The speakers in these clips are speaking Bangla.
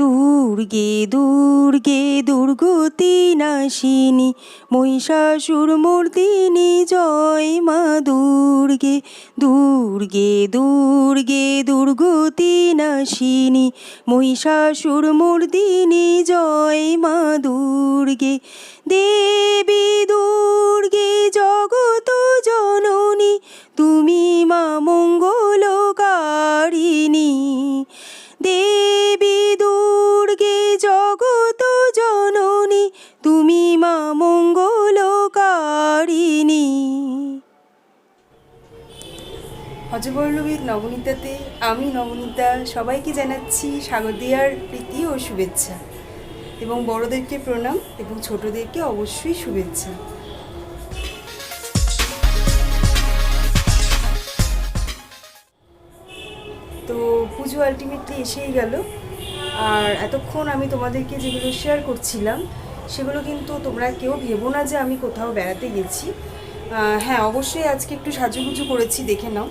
দুর্গে দুর্গে দুর্গতি নাশিনী মহিষাসুরমর্দিনী জয় মা দুর্গে। দুর্গে দুর্গে দুর্গতি নাশিনী মহিষাসুরমর্দিনী জয় মা দুর্গে। দেবী দুর্গে জগত জননী তুমি মা মঙ্গলকারিণী। দেবী দুর্গে জগত জননী তুমি মা মঙ্গলকারিণী। অজবল্লভীর নবনীতাতে আমি নবনীতা সবাইকে জানাচ্ছি শারদীয়ার প্রীতি ও শুভেচ্ছা, এবং বড়দেরকে প্রণাম এবং ছোটদেরকে অবশ্যই শুভেচ্ছা। তো পুজো আলটিমেটলি এসেই গেল, আর এতক্ষণ আমি তোমাদেরকে যেগুলো শেয়ার করছিলাম সেগুলো কিন্তু তোমরা কেউ ভেবো না যে আমি কোথাও বেড়াতে গেছি। হ্যাঁ, অবশ্যই আজকে একটু সাজুগুজু করেছি, দেখে নাও।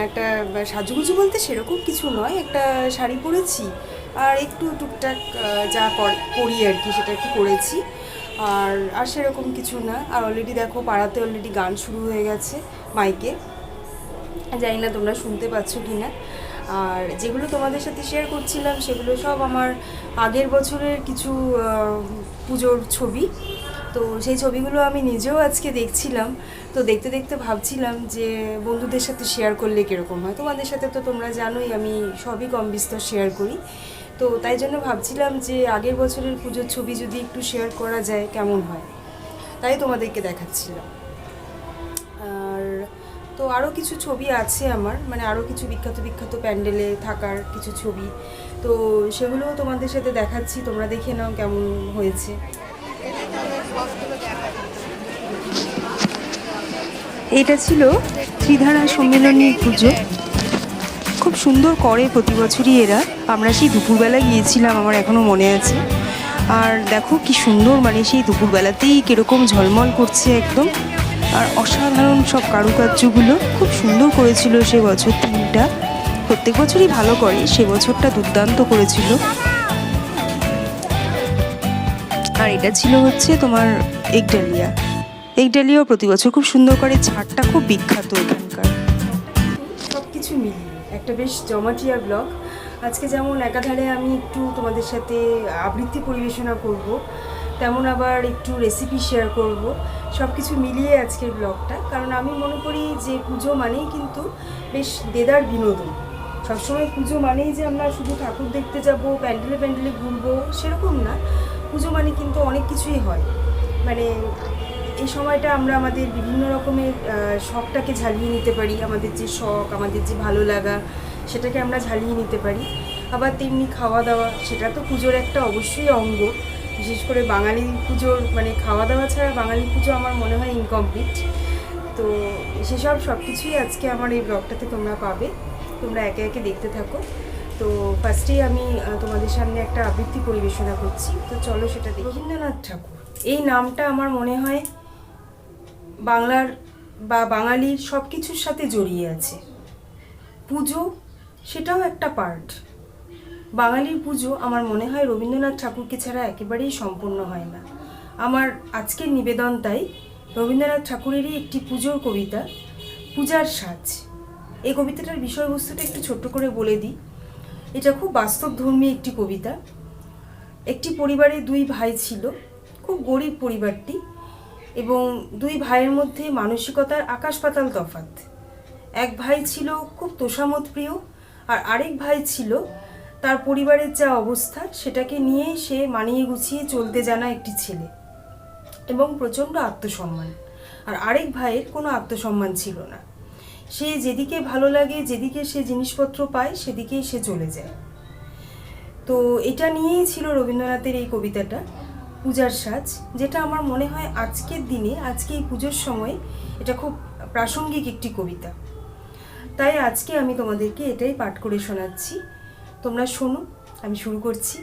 একটা সাজুগুজু বলতে সেরকম কিছু নয়, একটা শাড়ি পরেছি আর একটু টুকটাক যা করি আর কি, সেটা একটু করেছি। আর সেরকম কিছু না। আর অলরেডি দেখো পাড়াতে অলরেডি গান শুরু হয়ে গেছে মাইকে, জানি না তোমরা শুনতে পাচ্ছ কি না। আর যেগুলো তোমাদের সাথে শেয়ার করছিলাম সেগুলো সব আমার আগের বছরের কিছু পুজোর ছবি। তো সেই ছবিগুলো আমি নিজেও আজকে দেখছিলাম, তো দেখতে দেখতে ভাবছিলাম যে বন্ধুদের সাথে শেয়ার করলে কীরকম হয়। তোমাদের সাথে তো তোমরা জানোই আমি সবই কম বিস্তর শেয়ার করি, তো তাই জন্য ভাবছিলাম যে আগের বছরের পুজোর ছবি যদি একটু শেয়ার করা যায় কেমন হয়, তাই তোমাদেরকে দেখাচ্ছিলাম। আর তো আরও কিছু ছবি আছে আমার, মানে আরও কিছু বিখ্যাত বিখ্যাত প্যান্ডেলে থাকার কিছু ছবি, তো সেগুলোও তোমাদের সাথে দেখাচ্ছি, তোমরা দেখে নাও কেমন হয়েছে। এটা ছিল ত্রিধারা সম্মেলনী পুজো, খুব সুন্দর করে প্রতি বছরই এরা। আমরা সেই দুপুরবেলা গিয়েছিলাম, আমার এখনও মনে আছে। আর দেখো কি সুন্দর, মানে সেই দুপুরবেলাতেই কীরকম ঝলমল করছে একদম। আর অসাধারণ সব কারুকার্যগুলো খুব সুন্দর করেছিল সে বছর থিমটা। প্রত্যেক বছরই ভালো করে, সে বছরটা দুর্দান্ত করেছিল। আর এটা ছিল হচ্ছে তোমার একডালিয়া। একডালিয়াও প্রতি বছর খুব সুন্দর করে, ছাড়টা খুব বিখ্যাত এখানকার। সব কিছু মিলিয়ে একটা বেশ জমাটিয়া ব্লগ আজকে। যেমন একাধারে আমি একটু তোমাদের সাথে আবৃত্তি পরিবেশনা করব, তেমন আবার একটু রেসিপি শেয়ার করব, সব কিছু মিলিয়ে আজকের ব্লগটা। কারণ আমি মনে করি যে পুজো মানেই কিন্তু বেশ দেদার বিনোদন। সবসময় পুজো মানেই যে আমরা শুধু ঠাকুর দেখতে যাব, প্যান্ডেলে প্যান্ডেলে ঘুরবো, সেরকম না। পুজো মানে কিন্তু অনেক কিছুই হয়। মানে এই সময়টা আমরা আমাদের বিভিন্ন রকমের শখটাকে ঝালিয়ে নিতে পারি। আমাদের যে শখ, আমাদের যে ভালো লাগা, সেটাকে আমরা ঝালিয়ে নিতে পারি। আবার তেমনি খাওয়া দাওয়া, সেটা তো পুজোর একটা অবশ্যই অঙ্গ। বিশেষ করে বাঙালি পুজোর, মানে খাওয়া দাওয়া ছাড়া বাঙালি পুজো আমার মনে হয় ইনকমপ্লিট। তো সেসব সব কিছুই আজকে আমার এই ব্লগটাতে তোমরা পাবে, তোমরা একে একে দেখতে থাকো। তো ফার্স্টেই আমি তোমাদের সামনে একটা আবৃত্তি পরিবেশনা করছি, তো চলো সেটা দেখি। রবীন্দ্রনাথ ঠাকুর এই নামটা আমার মনে হয় বাংলার বা বাঙালির সব কিছুর সাথে জড়িয়ে আছে। পুজো সেটাও একটা পার্ট। বাঙালির পুজো আমার মনে হয় রবীন্দ্রনাথ ঠাকুরকে ছাড়া একেবারেই সম্পূর্ণ হয় না। আমার আজকের নিবেদন তাই রবীন্দ্রনাথ ঠাকুরেরই একটি পুজোর কবিতা, পূজার সাজ। এই কবিতাটার বিষয়বস্তুটা একটু ছোট্ট করে বলে দিই। এটা খুব বাস্তবধর্মী একটি কবিতা। একটি পরিবারে দুই ভাই ছিল, খুব গরিব পরিবারটি, এবং দুই ভাইয়ের মধ্যে মানসিকতার আকাশ পাতাল তফাৎ। এক ভাই ছিল খুব তোষামোদ প্রিয়, আর আরেক ভাই ছিল তার পরিবারের যা অবস্থা সেটাকে নিয়েই সে মানিয়ে গুছিয়ে চলতে জানা একটি ছেলে, এবং প্রচণ্ড আত্মসম্মান। আর আরেক ভাইয়ের কোনো আত্মসম্মান ছিল না। সে যেদিকে ভালো লাগে, যেদিকে সে জিনিসপত্র পায়, সেদিকেই সে চলে যায়। তো এটা নিয়েই ছিল রবীন্দ্রনাথের এই কবিতাটা, পূজার সাজ, যেটা আমার মনে হয় আজকের দিনে, আজকে এই পুজোর সময় এটা খুব প্রাসঙ্গিক একটি কবিতা। তাই আজকে আমি তোমাদেরকে এটাই পাঠ করে শোনাচ্ছি, তোমরা শোনো। আমি শুরু করছি।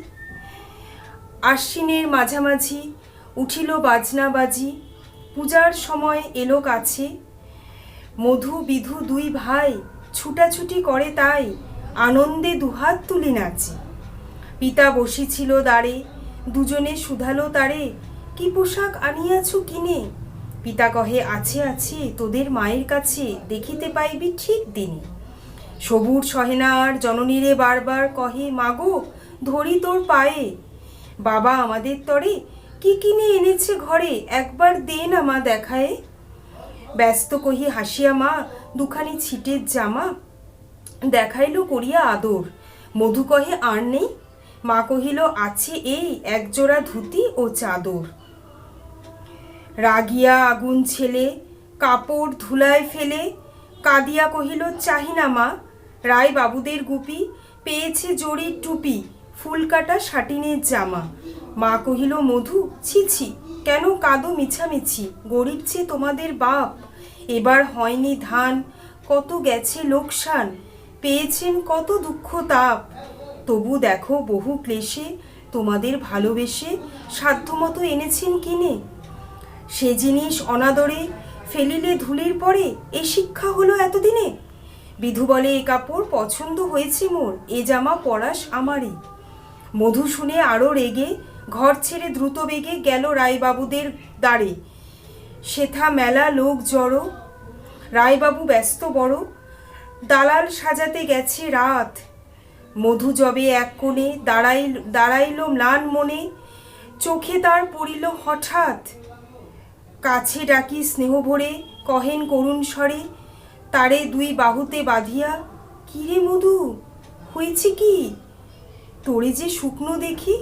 আশ্বিনের মাঝামাঝি উঠিল বাজনা বাজি, পূজার সময় এলো কাছে। মধু বিধু দুই ভাই ছুটাছুটি করে, তাই আনন্দে দুহাত তুলি নাচে। পিতা বসিছিল দ্বারে, দুজনে শুধালো তারে, কি পোশাক আনিয়াছো কিনে? পিতা কহে, আছে আছে তোদের মায়ের কাছে, দেখিতে পাইবি ঠিক দিনে। সবুর সহে না আর, জননীরে বারবার কহে, মাগো ধরি তোর পায়ে। বাবা আমাদের তরে কি কিনে এনেছে ঘরে, একবার দে না মা দেখায়ে। ব্যস্ত কহি হাসিয়া মা, দুখানি ছিটের জামা দেখাইল করিয়া আদর। মধু কহে, আর নেই? মা কহিল, আছে এই একজোড়া ধুতি ও চাদর। রাগিয়া আগুন ছেলে কাপড় ধুলায় ফেলে, কাঁদিয়া কহিল, চাহি না মা। রায় বাবুদের গুপি পেয়েছে জরির টুপি, ফুল কাটা সাটিনের জামা। মা কহিল, মধু ছি ছি, কেন কাঁদো মিছামিছি? গরিব চেয়ে তোমাদের বাপ, এবার হয়নি ধান, কত গেছে লোকসান, পেয়েছেন কত দুঃখ তাপ। তবু দেখো বহু ক্লেশে তোমাদের ভালোবেসে সাধ্যমতো এনেছেন কিনে। সে জিনিস অনাদরে ফেলিলে ধুলির পরে, এ শিক্ষা হলো এতদিনে। বিধু বলে, এ কাপড় পছন্দ হয়েছে মোর, এ জামা পরাস আমারই। মধু শুনে আরও রেগে ঘর ছেড়ে দ্রুত বেগে গেল রায়বাবুদের দ্বারে। সেথা মেলা লোক জড়ো, রায়বাবু ব্যস্ত বড়, দালাল সাজাতে গেছে রাত। মধু যবে এক কোণে দাঁড়াইল ম্লান মনে, চোখে তার পড়িল হঠাৎ। কাছে ডাকি স্নেহ ভরে কহেন করুণ স্বরে, তারে দুই বাহুতে বাঁধিয়া, কিরে মধু হয়েছে কি, তোরে যে শুকনো দেখি।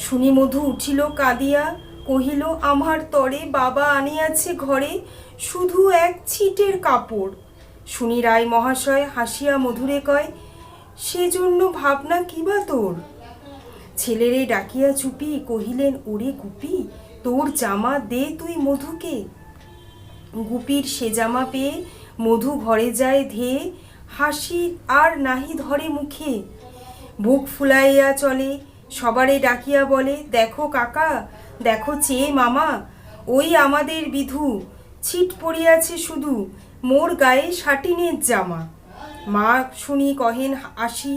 শুনি মধু উঠিল কাঁদিয়া, কহিল, আমার তরে বাবা আনিয়াছে ঘরে শুধু এক ছিটের কাপড়। শুনি রায় মহাশয় হাসিয়া মধুরে কয়, সেজন্য ভাবনা কিবা তোর। ছেলেরে ডাকিয়া চুপি কহিলেন, ওরে গুপি, তোর জামা দে তুই মধুকে। গুপির সে জামা পেয়ে মধু ঘরে যায় ধেয়ে, হাসি আর নাহি ধরে মুখে। বুক ফুলাইয়া চলে, সবারে ডাকিয়া বলে, দেখো কাকা, দেখো চেয়ে মামা, ওই আমাদের বিধু, ছিট পড়িয়াছে শুধু, মোর গায়ে সাটিনের জামা। মা শুনি কহেন আসি,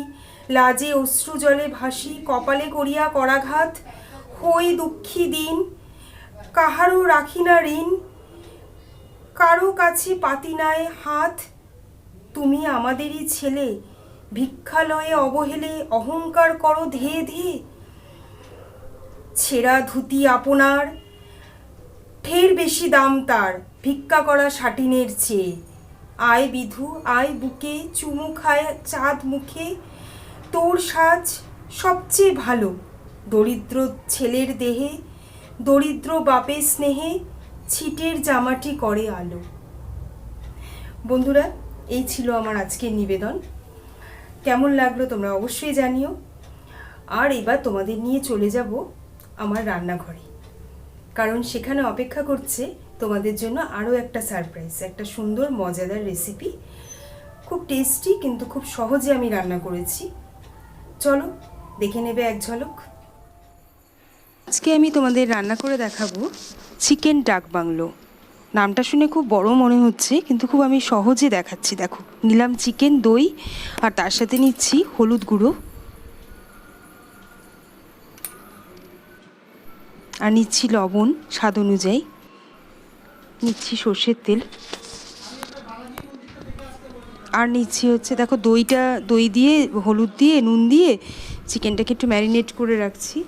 লাজে অশ্রু জলে ভাসি, কপালে করিয়া করাঘাত, হই দুঃখী দিন, কাহারও রাখি না ঋণ, কারো কাছে পাতি নাই হাত। তুমি আমাদেরই ছেলে, ভিক্ষালয়ে অবহেলে অহংকার করো ধেয়ে ধেয়ে। ছেঁড়া ধুতি আপনার, ঢের বেশি দাম তার, ভিক্ষা করা সাটিনের চেয়ে। আয় বিধু আয় বুকে, চুমু খায় চাঁদ মুখে, তোর সাজ সবচেয়ে ভালো, দরিদ্র ছেলের দেহে, দরিদ্র বাপের স্নেহে, ছিটের জামাটি করে আলো। বন্ধুরা, এই ছিল আমার আজকের নিবেদন। কেমন লাগলো তোমরা অবশ্যই জানিও। আর এবার তোমাদের নিয়ে চলে যাব আমার রান্নাঘরে, কারণ সেখানে অপেক্ষা করছে তোমাদের জন্য আরও একটা সারপ্রাইজ, একটা সুন্দর মজাদার রেসিপি, খুব টেস্টি কিন্তু খুব সহজে আমি রান্না করেছি। চলো দেখে নেবে এক ঝলক। আজকে আমি তোমাদের রান্না করে দেখাবো চিকেন ডাক বাংলো। নামটা শুনে খুব বড় মনে হচ্ছে, কিন্তু খুব আমি সহজে দেখাচ্ছি। দেখো, নিলাম চিকেন, দই, আর তার সাথে নিচ্ছি হলুদ গুঁড়ো, আর নিচ্ছি লবণ স্বাদ অনুযায়ী, নিচ্ছি সর্ষের তেল, আর নিচ্ছি হচ্ছে দেখো দই দিয়ে হলুদ দিয়ে নুন দিয়ে চিকেনটাকে একটু ম্যারিনেট করে রাখছি।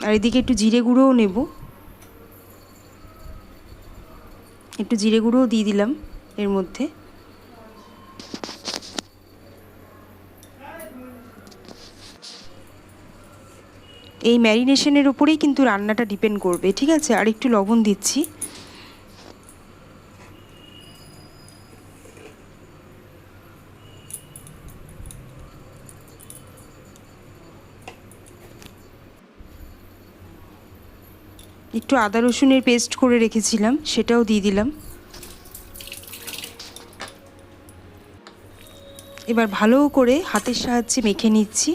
আর এদিকে একটু জিরে গুঁড়োও নেব, একটু জিরে গুঁড়োও দিয়ে দিলাম এর মধ্যে। এই ম্যারিনেশনের উপরেই কিন্তু রান্নাটা ডিপেন্ড করবে, ঠিক আছে? আর একটু লবণ দিচ্ছি। একটু আদা রসুনের পেস্ট করে রেখেছিলাম, সেটাও দিয়ে দিলাম। এবার ভালো করে হাতের সাহায্যে মেখে নিচ্ছি।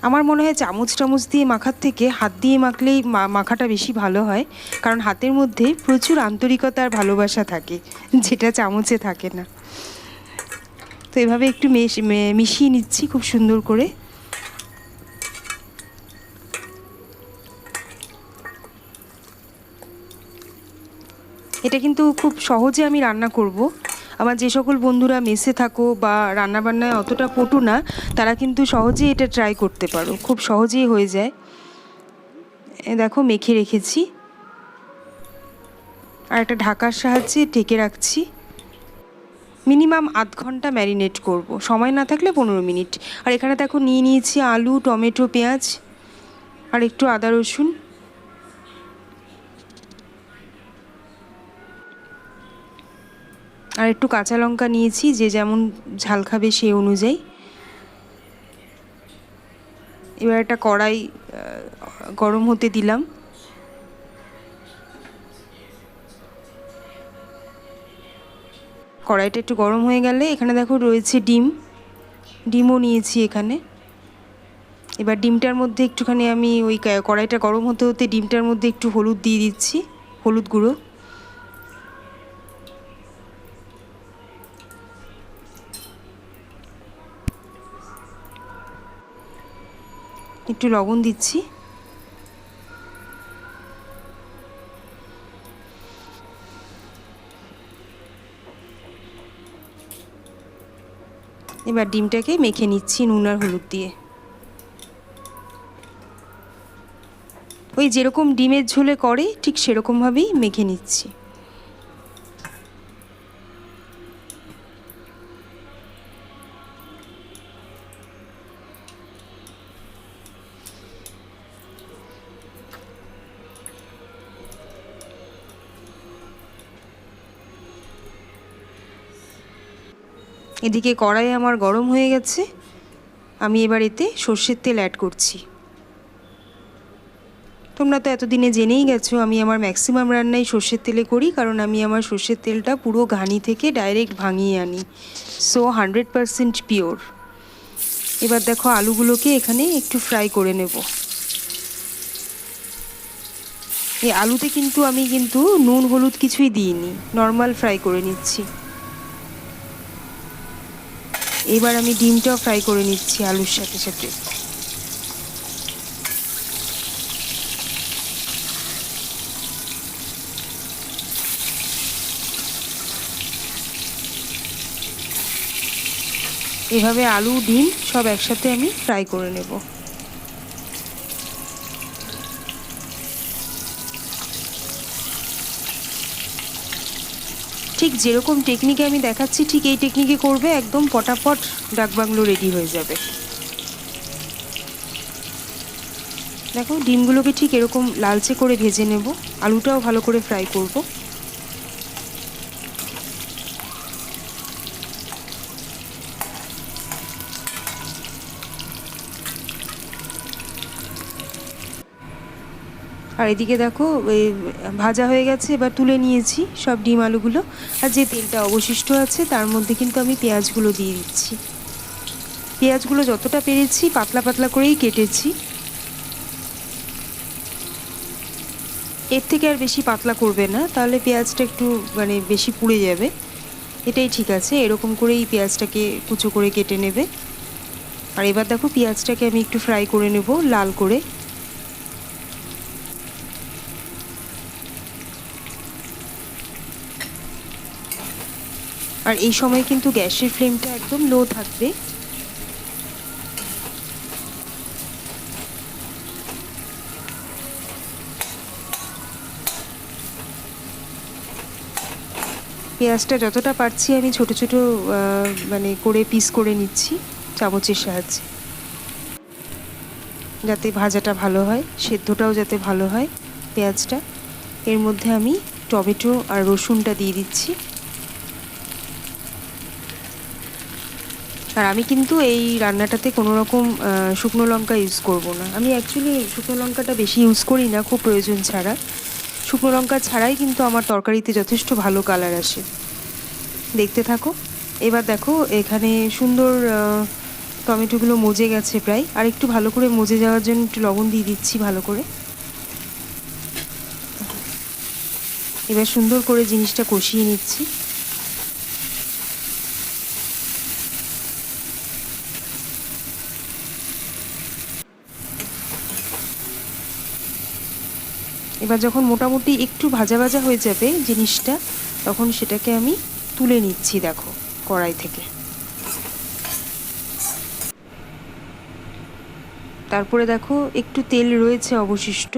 আমার মনে হয় চামচ দিয়ে মাখার থেকে হাত দিয়ে মাখলেই মাখাটা বেশি ভালো হয়, কারণ হাতের মধ্যে প্রচুর আন্তরিকতা আর ভালোবাসা থাকে, যেটা চামচে থাকে না। তো তো এভাবে একটু মিশিয়ে নিচ্ছি খুব সুন্দর করে। এটা কিন্তু খুব সহজে আমি রান্না করব। আমার যে সকল বন্ধুরা মেসে থাকো বা রান্নাবান্নায় অতটা পটু না, তারা কিন্তু সহজেই এটা ট্রাই করতে পারো, খুব সহজেই হয়ে যায়। দেখো মেখে রেখেছি, আর একটা ঢাকার সাহায্যে ঢেকে রাখছি। মিনিমাম আধ ঘন্টা ম্যারিনেট করব, সময় না থাকলে 15 মিনিট। আর এখানে দেখো নিয়ে নিয়েছি আলু, টমেটো, পেঁয়াজ আর একটু আদা রসুন। আর একটু কাঁচা লঙ্কা নিয়েছি, যে যেমন ঝাল খাবে সেই অনুযায়ী। এবার একটা কড়াই গরম হতে দিলাম। কড়াইটা একটু গরম হয়ে গেলে এখানে দেখো রয়েছে ডিমও নিয়েছি এখানে। এবার ডিমটার মধ্যে একটুখানি আমি ওই কড়াইটা গরম হতে হতে ডিমটার মধ্যে একটু হলুদ দিয়ে দিচ্ছি, হলুদ গুঁড়ো। একটু লবণ দিচ্ছি। এবার ডিমটাকে মেখে নিচ্ছি নুন আর হলুদ দিয়ে। ওই যেরকম ডিমের ঝোলে করে ঠিক সেরকমভাবেই মেখে নিচ্ছি। এদিকে কড়াই আমার গরম হয়ে গেছে, আমি এবার এতে সর্ষের তেল অ্যাড করছি। তোমরা তো এতদিনে জেনেই গেছো আমি আমার ম্যাক্সিমাম রান্নাই সর্ষের তেলে করি, কারণ আমি আমার সর্ষের তেলটা পুরো ঘানি থেকে ডাইরেক্ট ভাঙিয়ে আনি, সো 100% পিওর। এবার দেখো আলুগুলোকে এখানে একটু ফ্রাই করে নেব। এই আলুতে কিন্তু আমি নুন হলুদ কিছুই দিইনি, নর্মাল ফ্রাই করে নিচ্ছি। এবার আমি ডিমটাও ফ্রাই করে নিচ্ছি আলুর সাথে সাথে। এভাবে আলু ডিম সব একসাথে আমি ফ্রাই করে নেব। ঠিক যেরকম টেকনিকে আমি দেখাচ্ছি ঠিক এই টেকনিকে করবে, একদম পটাপট ডাকবাংলো রেডি হয়ে যাবে। দেখো ডিমগুলোকে ঠিক এরকম লালচে করে ভেজে নেব, আলুটাও ভালো করে ফ্রাই করব। আর এদিকে দেখো ভাজা হয়ে গেছে, এবার তুলে নিয়েছি সব ডিম আলুগুলো। আর যে তেলটা অবশিষ্ট আছে তার মধ্যে কিন্তু আমি পেঁয়াজগুলো দিয়ে দিচ্ছি। পেঁয়াজগুলো যতটা পেরেছি পাতলা পাতলা করেই কেটেছি, এর থেকে আর বেশি পাতলা করবে না, তাহলে পেঁয়াজটা একটু বেশি পুড়ে যাবে। এটাই ঠিক আছে, এরকম করেই পেঁয়াজটাকে কুচো করে কেটে নেবে। আর এবার দেখো পেঁয়াজটাকে আমি একটু ফ্রাই করে নেব লাল করে। আর এই সময় কিন্তু গ্যাসের ফ্লেমটা একদম লো থাকবে। পেঁয়াজটা যতটা পারছি আমি ছোট ছোট করে পিস করে নিচ্ছি চামচের সাহায্যে, যাতে ভাজাটা ভালো হয়, সেদ্ধটাও যাতে ভালো হয় পেঁয়াজটা। এর মধ্যে আমি টমেটো আর রসুনটা দিয়ে দিচ্ছি। আর আমি কিন্তু এই রান্নাটাতে কোনো রকম শুকনো লঙ্কা ইউজ করব না। আমি অ্যাকচুয়ালি শুকনো লঙ্কাটা বেশি ইউজ করি না, খুব প্রয়োজন ছাড়া। শুকনো লঙ্কা ছাড়াই কিন্তু আমার তরকারিতে যথেষ্ট ভালো কালার আসে। দেখতে থাকো। এবার দেখো এখানে সুন্দর টমেটোগুলো মজে গেছে প্রায়, আর একটু ভালো করে মজে যাওয়ার জন্য একটু লবণ দিয়ে দিচ্ছি ভালো করে। এবার সুন্দর করে জিনিসটা কষিয়ে নিচ্ছি। এবার যখন মোটামুটি একটু ভাজা ভাজা হয়ে যাবে জিনিসটা, তখন সেটাকে আমি তুলে নিচ্ছি দেখো কড়াই থেকে। তারপরে দেখো একটু তেল রয়েছে অবশিষ্ট,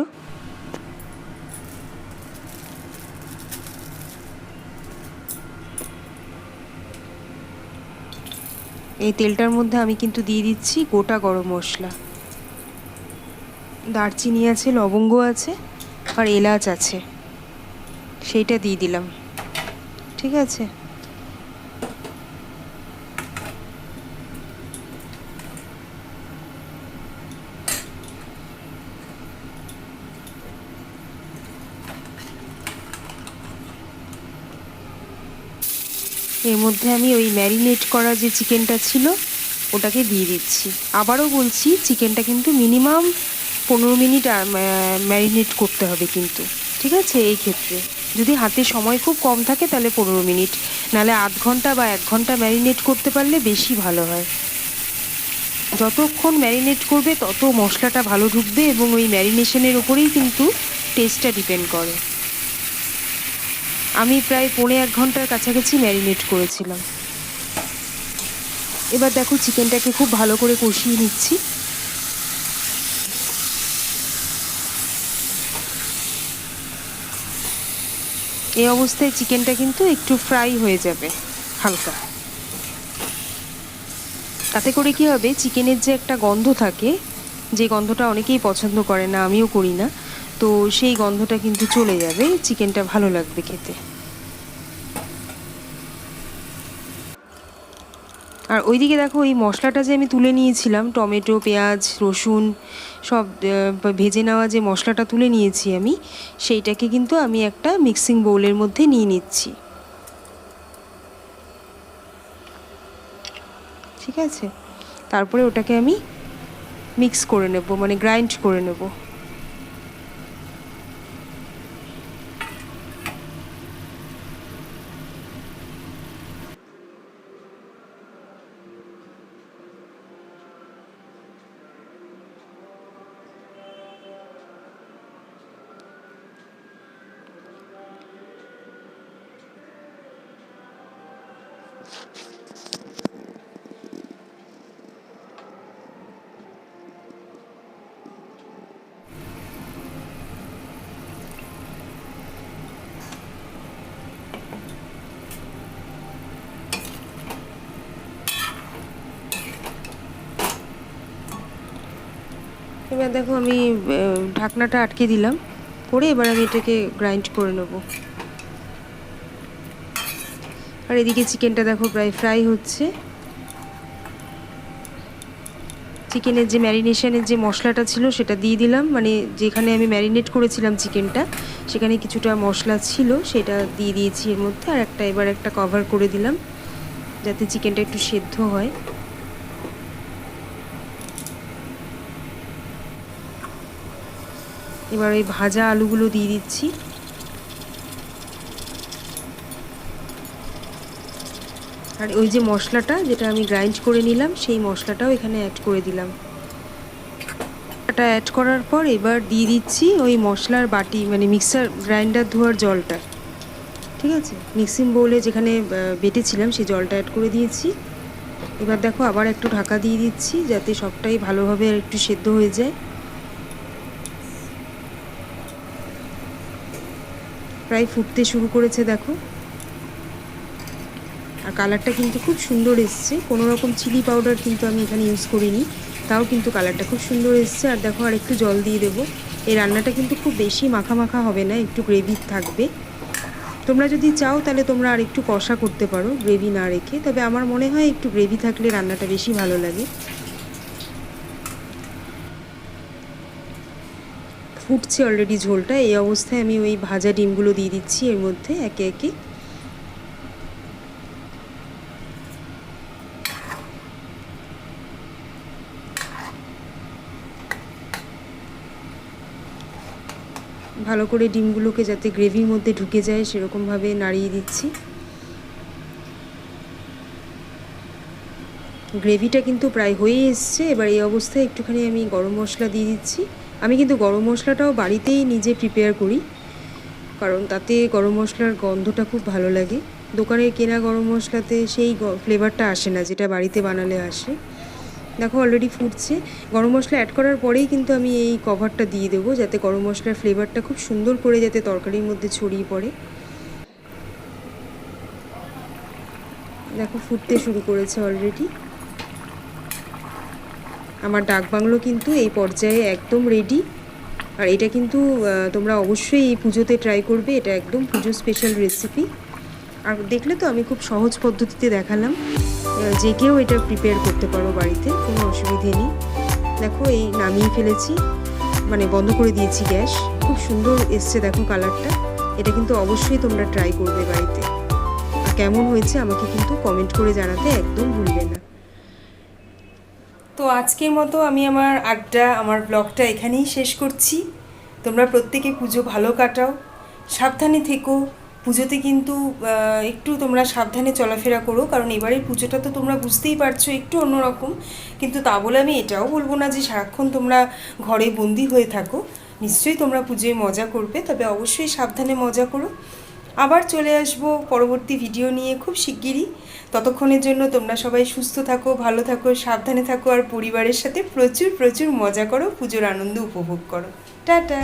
এই তেলটার মধ্যে আমি কিন্তু দিয়ে দিচ্ছি গোটা গরম মশলা, দারচিনি আছে, লবঙ্গ আছে আর এলাচ আছে, সেইটা দিয়ে দিলাম। ঠিক আছে, এর মধ্যে আমি ওই ম্যারিনেট করা যে চিকেনটা ছিল ওটাকে দিয়ে দিচ্ছি। আবারও বলছি, চিকেনটা কিন্তু মিনিমাম 15 মিনিট ম্যারিনেট করতে হবে কিন্তু, ঠিক আছে। এই ক্ষেত্রে যদি হাতে সময় খুব কম থাকে তাহলে 15 মিনিট, নাহলে আধ ঘন্টা বা 1 ঘন্টা ম্যারিনেট করতে পারলে বেশি ভালো হয়। যতক্ষণ ম্যারিনেট করবে তত মশলাটা ভালো ঢুকবে, এবং ওই ম্যারিনেশনের উপরেই কিন্তু টেস্টটা ডিপেন্ড করে। আমি প্রায় 1.5 ঘন্টার কাছাকাছি ম্যারিনেট করেছিলাম। এবার দেখো চিকেনটাকে খুব ভালো করে কষিয়ে নিচ্ছি। এই অবস্থায় চিকেনটা কিন্তু একটু ফ্রাই হয়ে যাবে হালকা। তাতে করে কি হবে, চিকেনের যে একটা গন্ধ থাকে, যে গন্ধটা অনেকেই পছন্দ করে না, আমিও করি না, তো সেই গন্ধটা কিন্তু চলে যাবে, চিকেনটা ভালো লাগবে খেতে। আর ওইদিকে দেখো এই মশলাটা যে আমি তুলে নিয়েছিলাম, টমেটো, পেঁয়াজ, রসুন সব ভেজে নেওয়া যে মশলাটা তুলে নিয়েছি আমি, সেইটাকে কিন্তু আমি একটা মিক্সিং বোলের মধ্যে নিয়ে নিচ্ছি। ঠিক আছে, তারপরে ওটাকে আমি মিক্স করে নেব, মানে গ্রাইন্ড করে নেব। এবার দেখো আমি ঢাকনাটা আটকে দিলাম, করে এবার আমি এটাকে গ্রাইন্ড করে নেব। আর এদিকে চিকেনটা দেখো প্রায় ফ্রাই হচ্ছে। চিকেনের যে ম্যারিনেশনের যে মশলাটা ছিল সেটা দিয়ে দিলাম, মানে যেখানে আমি ম্যারিনেট করেছিলাম চিকেনটা সেখানে কিছুটা মশলা ছিল, সেটা দিয়ে দিয়েছি এর মধ্যে। আর এবার একটা কভার করে দিলাম যাতে চিকেনটা একটু সেদ্ধ হয়। এবার ওই ভাজা আলুগুলো দিয়ে দিচ্ছি। আর ওই যে মশলাটা যেটা আমি গ্রাইন্ড করে নিলাম সেই মশলাটাও এখানে অ্যাড করে দিলাম। এটা অ্যাড করার পর এবার দিয়ে দিচ্ছি ওই মশলার বাটি, মানে মিক্সার গ্রাইন্ডার ধোয়ার জলটা। ঠিক আছে, মিক্সিং বোলে যেখানে বেটেছিলাম সেই জলটা অ্যাড করে দিয়েছি। এবার দেখো আবার একটু ঢাকা দিয়ে দিচ্ছি যাতে সবটাই ভালোভাবে আর একটু সেদ্ধ হয়ে যায়। প্রায় ফুটতে শুরু করেছে দেখো, আর কালারটা কিন্তু খুব সুন্দর এসছে। কোনো রকম চিলি পাউডার কিন্তু আমি এখানে ইউজ করিনি, তাও কিন্তু কালারটা খুব সুন্দর এসছে। আর দেখো আর একটু জল দিয়ে দেবো। এই রান্নাটা কিন্তু খুব বেশি মাখা মাখা হবে না, একটু গ্রেভি থাকবে। তোমরা যদি চাও তাহলে তোমরা আর একটু কষা করতে পারো গ্রেভি না রেখে, তবে আমার মনে হয় একটু গ্রেভি থাকলে রান্নাটা বেশি ভালো লাগে। ফুটছে অলরেডি ঝোলটা। এই অবস্থায় আমি ওই ভাজা ডিমগুলো দিয়ে দিচ্ছি এর মধ্যে একে একে। ভালো করে ডিমগুলোকে যাতে গ্রেভির মধ্যে ঢুকে যায় সেরকমভাবে নাড়িয়ে দিচ্ছি। গ্রেভিটা কিন্তু প্রায় হয়ে এসছে। এবার এই অবস্থায় একটুখানি আমি গরম মশলা দিয়ে দিচ্ছি, আমি কিন্তু গরম মশলাটাও বাড়িতেই নিজে প্রিপেয়ার করি, কারণ তাতে গরম মশলার গন্ধটা খুব ভালো লাগে। দোকানের কেনা গরম মশলাতে সেই ফ্লেভারটা আসে না যেটা বাড়িতে বানালে আসে। দেখো অলরেডি ফুটছে। গরম মশলা অ্যাড করার পরেই কিন্তু আমি এই কভারটা দিয়ে দেবো, যাতে গরম মশলার ফ্লেভারটা খুব সুন্দর করে যাতে তরকারির মধ্যে ছড়িয়ে পড়ে। দেখো ফুটতে শুরু করেছে অলরেডি। আমার ডাক বাংলো কিন্তু এই পর্যায়ে একদম রেডি। আর এটা কিন্তু তোমরা অবশ্যই এই পুজোতে ট্রাই করবে, এটা একদম পুজো স্পেশাল রেসিপি। আর দেখলে তো আমি খুব সহজ পদ্ধতিতে দেখালাম, যে কেউ এটা প্রিপেয়ার করতে পারো বাড়িতে, কোনো অসুবিধে নেই। দেখো এই নামিয়ে ফেলেছি, মানে বন্ধ করে দিয়েছি গ্যাস। খুব সুন্দর এসছে দেখো কালারটা। এটা কিন্তু অবশ্যই তোমরা ট্রাই করবে বাড়িতে। আর কেমন হয়েছে আমাকে কিন্তু কমেন্ট করে জানাতে একদম ভুলবে না। তো আজকের মতো আমি আমার আড্ডা, আমার ব্লগটা এখানেই শেষ করছি। তোমরা প্রত্যেকে পুজো ভালো কাটাও, সাবধানে থেকো। পুজোতে কিন্তু একটু তোমরা সাবধানে চলাফেরা করো, কারণ এবারের পুজোটা তো তোমরা বুঝতেই পারছো একটু অন্যরকম। কিন্তু তা বলে আমি এটাও বলবো না যে সারাক্ষণ তোমরা ঘরে বন্দি হয়ে থাকো। নিশ্চয়ই তোমরা পুজোয় মজা করবে, তবে অবশ্যই সাবধানে মজা করো। আবার চলে আসবো পরবর্তী ভিডিও নিয়ে খুব শিগগিরই। ততক্ষণের জন্য তোমরা সবাই সুস্থ থাকো, ভালো থাকো, সাবধানে থাকো, আর পরিবারের সাথে প্রচুর প্রচুর মজা করো, পুজোর আনন্দ উপভোগ করো। টাটা।